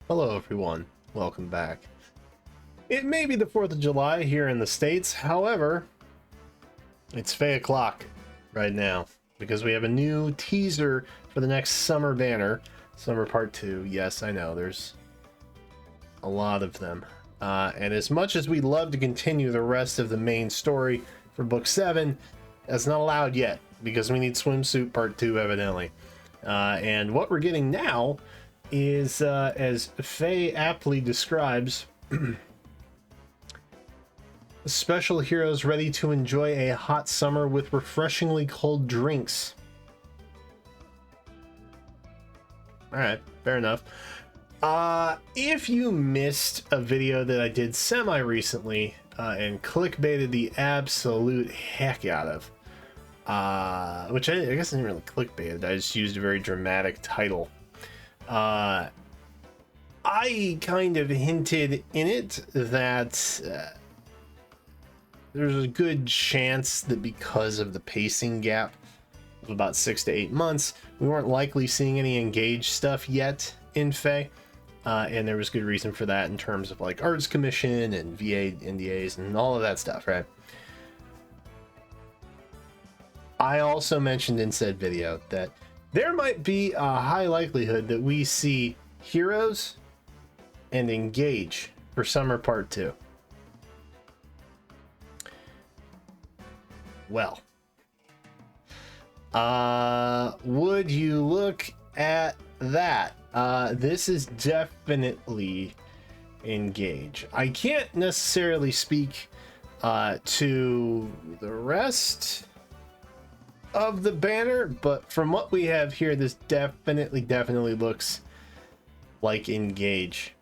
Hello everyone, welcome back. It may be the 4th of July here in the States, however, it's FEH right now because we have a new teaser for the next summer banner, Summer Part 2. Yes, I know, there's a lot of them. And as much as we'd love to continue the rest of the main story for Book 7, that's not allowed yet because we need Swimsuit Part 2 evidently. And what we're getting now is, as Faye aptly describes, special heroes ready to enjoy a hot summer with refreshingly cold drinks. Alright, fair enough. If you missed a video that I did semi-recently and clickbaited the absolute heck out of, which I guess I didn't really clickbait it, I just used a very dramatic title. I kind of hinted in it that there's a good chance that because of the pacing gap of about 6 to 8 months, we weren't likely seeing any engaged stuff yet in Faye. And there was good reason for that in terms of like arts commission and VA NDAs and all of that stuff, right? I also mentioned in said video that there might be a high likelihood that we see heroes and engage for Summer Part 2. Well, would you look at that? This is definitely engage. I can't necessarily speak to the rest of the banner, but from what we have here, this definitely looks like engage.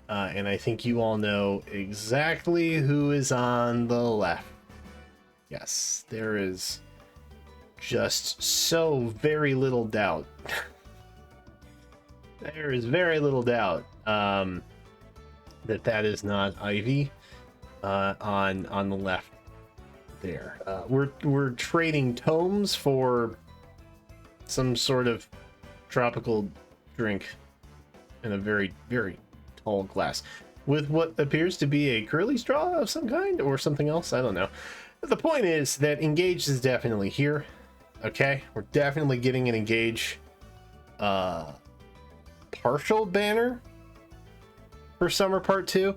And I think you all know exactly who is on the left. Yes, there is just so very little doubt. There is very little doubt that is not Ivy on the left there. We're trading tomes for some sort of tropical drink in a very tall glass with what appears to be a curly straw of some kind or something else. I don't know. But the point is that engage is definitely here. Okay, we're definitely getting an engage partial banner for Summer Part 2.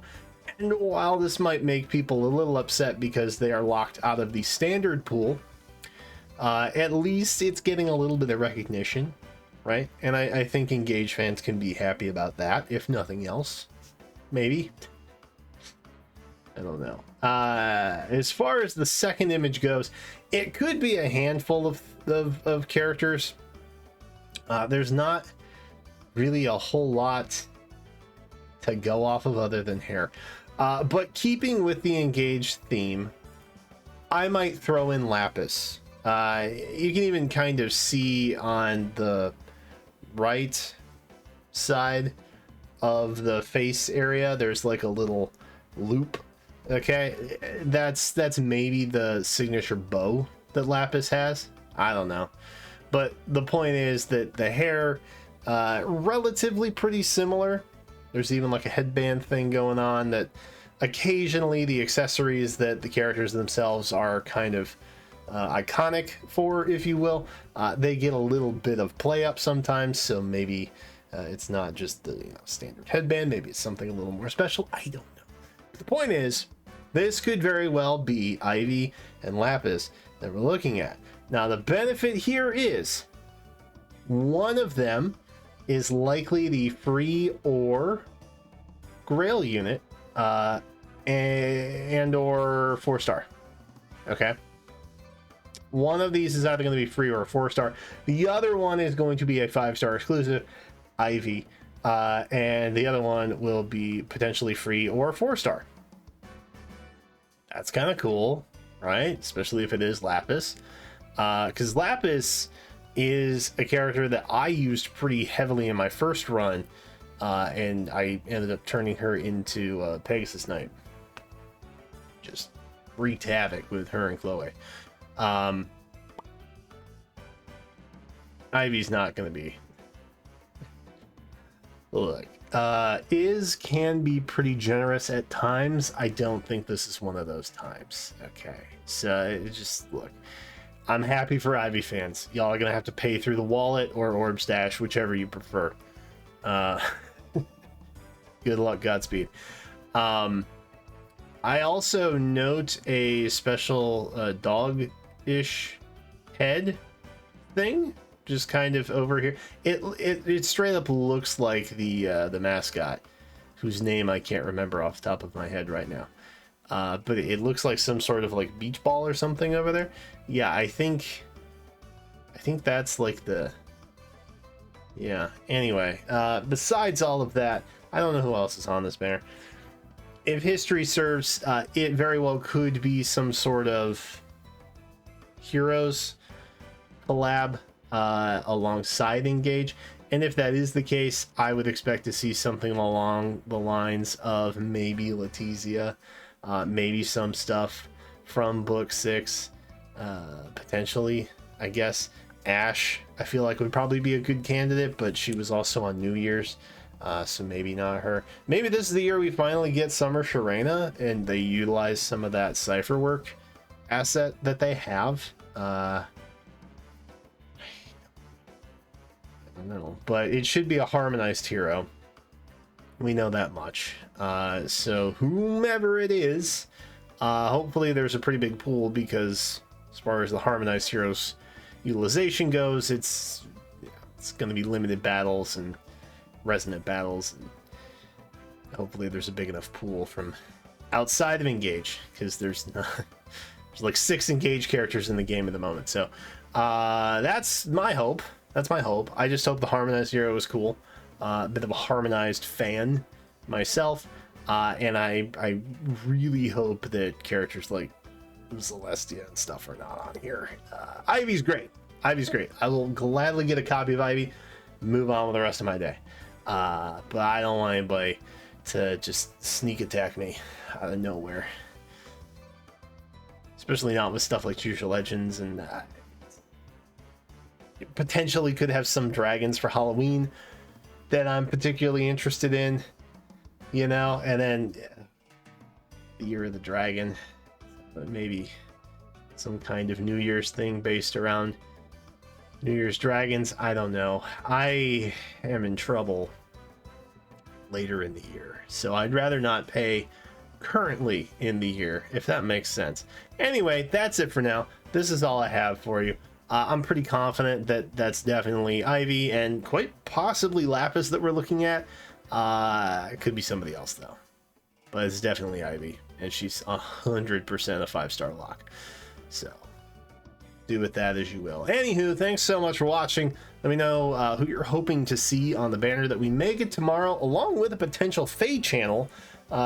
And while this might make people a little upset because they are locked out of the standard pool, at least it's getting a little bit of recognition, right? And I think engage fans can be happy about that, if nothing else. Maybe. I don't know. As far as the second image goes, it could be a handful of characters. There's not really a whole lot to go off of other than hair. But keeping with the engaged theme, I might throw in Lapis. You can even kind of see on the right side of the face area, there's like a little loop. Okay, that's maybe the signature bow that Lapis has. I don't know. But the point is that the hair, relatively pretty similar. There's even like a headband thing going on that occasionally the accessories that the characters themselves are kind of iconic for, if you will, they get a little bit of play up sometimes. So maybe it's not just the standard headband. Maybe it's something a little more special. I don't know. The point is, this could very well be Ivy and Lapis that we're looking at. Now, the benefit here is one of them is likely the free or Grail unit and or 4-star. Okay. One of these is either going to be free or a 4-star. The other one is going to be a 5-star exclusive, Ivy, and the other one will be potentially free or 4-star. That's kind of cool, right? Especially if it is Lapis, because Lapis is a character that I used pretty heavily in my first run, and I ended up turning her into Pegasus Knight. Just wreaked havoc with her and Chloe. Ivy's not going to be. Look, can be pretty generous at times. I don't think this is one of those times. Okay, so it just look. I'm happy for Ivy fans. Y'all are gonna have to pay through the wallet or Orb Stash, whichever you prefer. Good luck, Godspeed. I also note a special dog-ish head thing, just kind of over here. It straight up looks like the mascot, whose name I can't remember off the top of my head right now. But it looks like some sort of like beach ball or something over there. Yeah, I think that's like the. Yeah. Anyway, besides all of that, I don't know who else is on this banner. If history serves, it very well could be some sort of Heroes collab alongside Engage. And if that is the case, I would expect to see something along the lines of maybe Letizia, maybe some stuff from Book 6, potentially, I guess. Ash, I feel like would probably be a good candidate, but she was also on New Year's. So maybe not her. Maybe this is the year we finally get Summer Sharena and they utilize some of that cipher work asset that they have. I don't know, but it should be a harmonized hero. We know that much. So whomever it is, hopefully there's a pretty big pool, because as far as the harmonized heroes utilization goes, it's going to be limited battles and resonant battles, and hopefully there's a big enough pool from outside of Engage, because there's like 6 Engage characters in the game at the moment. So that's my hope. I just hope the harmonized hero is cool. A bit of a harmonized fan myself, and I really hope that characters like Celestia and stuff are not on here. Ivy's great. I will gladly get a copy of Ivy, move on with the rest of my day. But I don't want anybody to just sneak attack me out of nowhere, especially not with stuff like Future Legends, and potentially could have some dragons for Halloween that I'm particularly interested in, you know, and then the Year of the Dragon, but maybe some kind of New Year's thing based around New Year's dragons. I don't know. I am in trouble later in the year, so I'd rather not pay currently in the year, if that makes sense. Anyway, that's it for now. This is all I have for you. I'm pretty confident that that's definitely Ivy, and quite possibly Lapis that we're looking at. It could be somebody else though, but it's definitely Ivy, and she's 100% a 5-star lock. So do with that as you will. Anywho, thanks so much for watching. Let me know who you're hoping to see on the banner that we may get tomorrow, along with a potential FEH channel,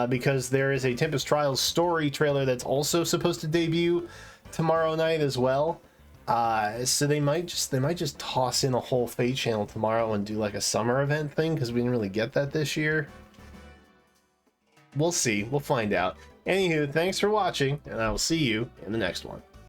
because there is a Tempest Trials story trailer that's also supposed to debut tomorrow night as well. So they might just toss in a whole FEH channel tomorrow and do like a summer event thing, because we didn't really get that this year. We'll see. We'll find out. Anywho, thanks for watching, and I will see you in the next one.